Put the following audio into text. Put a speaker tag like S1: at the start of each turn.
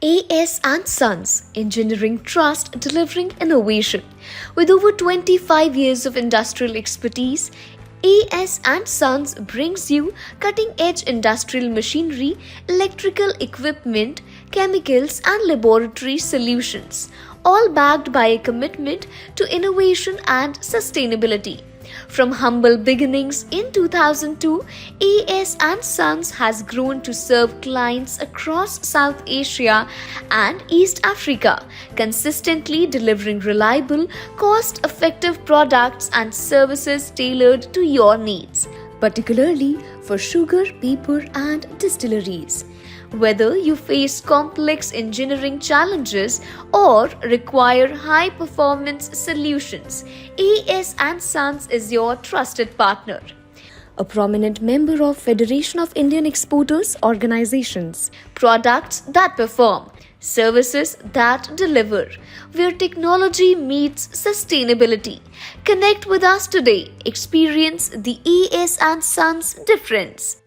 S1: AS and Sons Engineering Trust delivering innovation. With over 25 years of industrial expertise, AS and Sons brings you cutting-edge industrial machinery, electrical equipment, chemicals and laboratory solutions, all backed by a commitment to innovation and sustainability. From humble beginnings in 2002, AS and Sons has grown to serve clients across South Asia and East Africa, consistently delivering reliable, cost-effective products and services tailored to your needs, particularly for sugar, paper and distilleries. Whether you face complex engineering challenges or require high performance solutions, AS and Sons is your trusted partner. A prominent member of Federation of Indian Exporters Organizations. Products that perform, services that deliver, where technology meets sustainability. Connect with us today. Experience the AS and Sons difference.